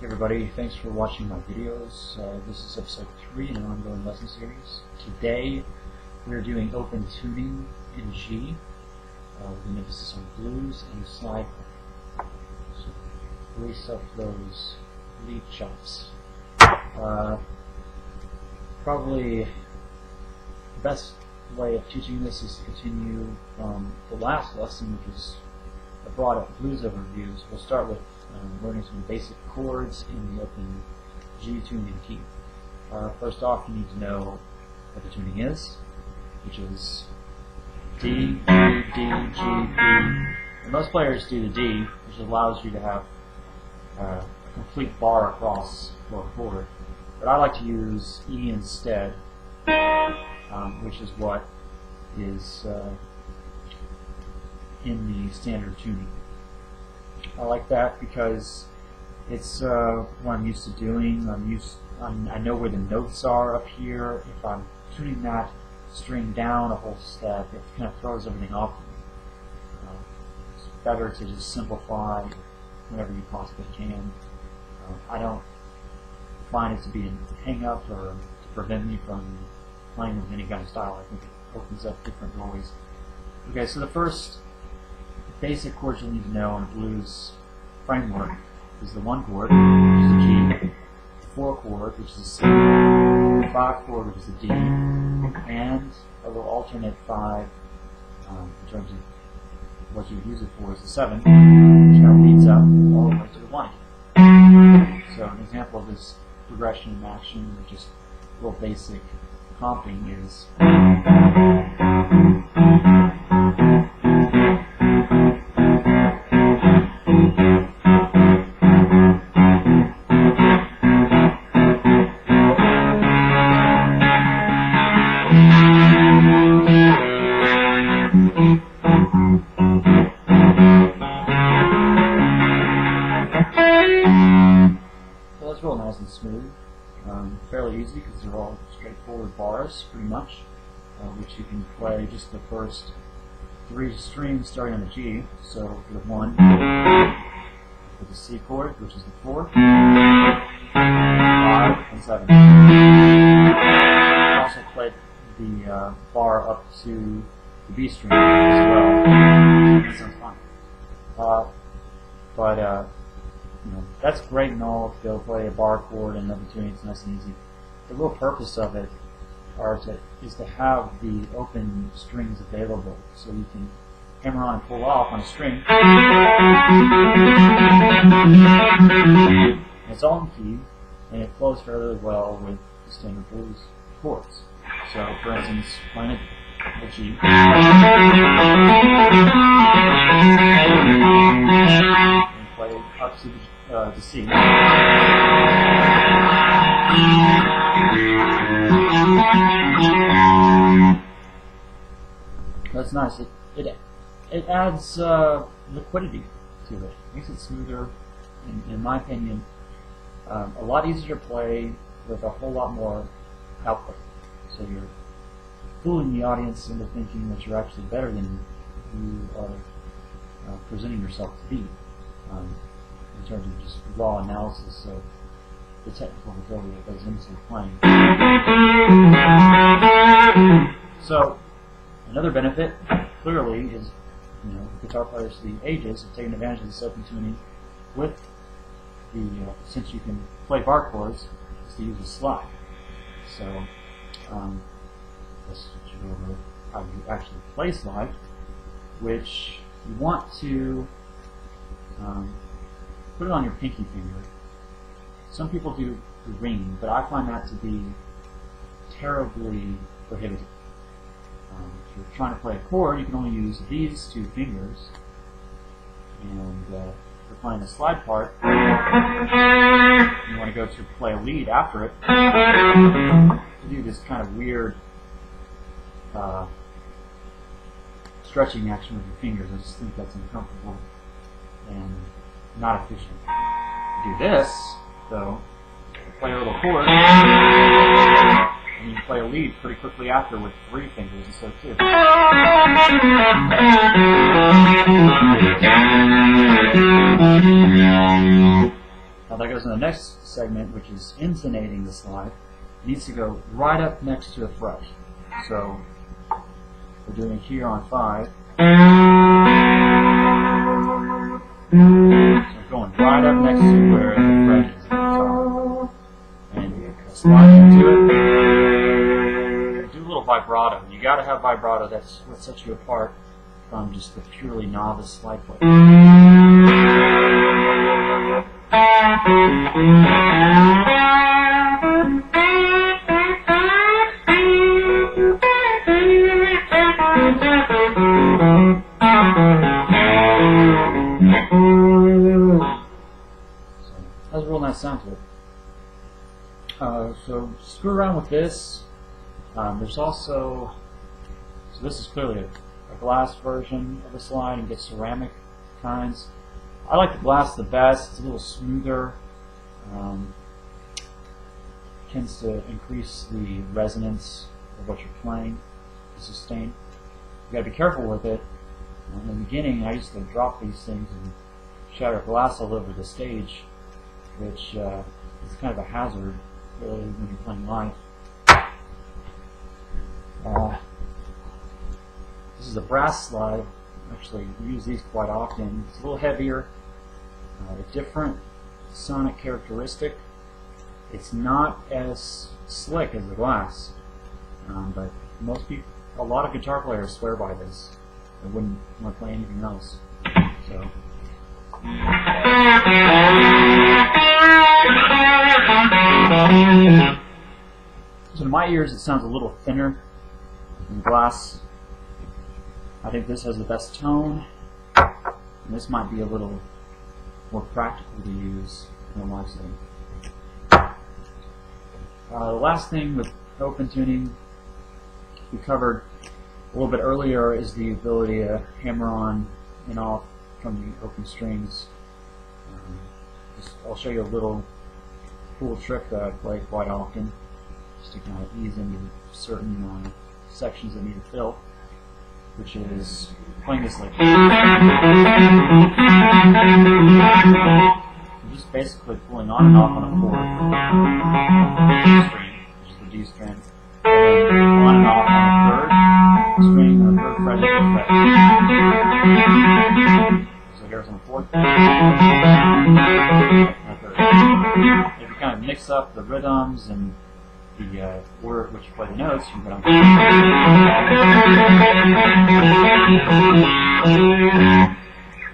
Hey everybody, thanks for watching my videos. This is episode 3 in an ongoing lesson series. Today we are doing open tuning in G with an emphasis on blues and slide. So grease up those lead chops. Probably the best way of teaching this is to continue from the last lesson, which is a broad blues overview. So we'll start with learning some basic chords in the open G tuning key. First off, you need to know what the tuning is, which is D, D, D, G, B. And most players do the D, which allows you to have a complete bar across for a chord. But I like to use E instead, which is what is in the standard tuning. I like that because it's what I'm used to doing. I know where the notes are up here. If I'm tuning that string down a whole step, it kind of throws everything off me. It's better to just simplify whenever you possibly can. I don't find it to be a hang-up or to prevent me from playing with any kind of style. I think it opens up different doorways. Okay, so the first basic chords you'll need to know in a blues framework is the 1 chord, which is a G, the 4 chord, which is a C, the 5 chord, which is a D, and a little alternate 5 in terms of what you use it for is the 7, which kind of leads up all the way to the 1 again. So an example of this progression in action, or just a little basic comping, is real nice and smooth, fairly easy because they're all straightforward bars pretty much, which you can play just the first 3 strings starting on the G. So for the 1, for the C chord, which is the 4, 5, and 7. I also played the bar up to the B string as well. That sounds fun. You know, that's great and all to go play a bar chord and open tuning. It's nice and easy. The real purpose of it is to have the open strings available, so you can hammer on and pull off on a string. It's all in key, and it flows fairly well with the standard blues chords. So, for instance, playing a G. And play up to the C. That's nice. It adds liquidity to it. Makes it smoother, in my opinion. A lot easier to play with a whole lot more output. So you're fooling the audience into thinking that you're actually better than you are presenting yourself to be. In terms of just raw analysis of the technical ability that goes into playing. So, another benefit, clearly, is guitar players through the ages have taken advantage of this open tuning with the, since you can play bar chords, is to use a slide. So, let's switch over how you actually play slide, which you want to put it on your pinky finger. Some people do the ring, but I find that to be terribly prohibitive. If you're trying to play a chord, you can only use these 2 fingers. And if you're playing the slide part, you want to go to play a lead after it, to do this kind of weird stretching action with your fingers. I just think that's uncomfortable and not efficient. Do this, though, play a little chord, and you play a lead pretty quickly after with 3 fingers instead of 2. That goes in the next segment, which is intonating the slide. It needs to go right up next to a fret. So we're doing it here on 5. So going right up next to where the fret is at the top. And you slide into it. Do a little vibrato. You got to have vibrato. That's what sets you apart from just the purely novice slide player. Has a real nice sound to it. So screw around with this. There's also, so this is clearly a glass version of the slide. You get ceramic kinds. I like the glass the best. It's a little smoother. Tends to increase the resonance of what you're playing, the sustain. You gotta be careful with it. In the beginning, I used to drop these things and shatter glass all over the stage, which is kind of a hazard, really, when you're playing live. This is a brass slide. Actually, we use these quite often. It's a little heavier, a different sonic characteristic. It's not as slick as the glass, but most people, a lot of guitar players swear by this. They wouldn't want to play anything else. So. So in my ears, it sounds a little thinner than glass. I think this has the best tone, and this might be a little more practical to use in a live setting. The last thing with open tuning we covered a little bit earlier is the ability to hammer on and off from the open strings. I'll show you a little cool trick that I play quite often, just to kind of ease into certain sections that need to fill, which is playing this like just basically pulling on and off on a chord string, which is the D string, and then on and off on a third string or a third fret and fifth fret. So here's on the fourth, and a third. If you kind of mix up the rhythms and the order at which you play the notes, you can go down.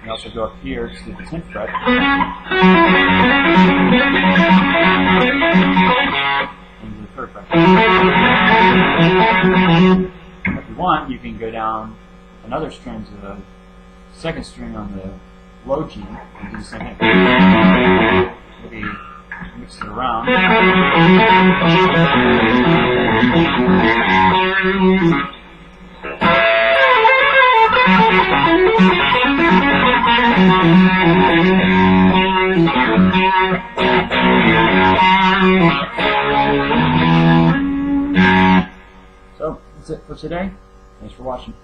You also go up here to the 10th fret. Into the 3rd fret. If you want, you can go down another string to the 2nd string on the low G and do the same thing. Maybe mix it around. So, that's it for today. Thanks for watching.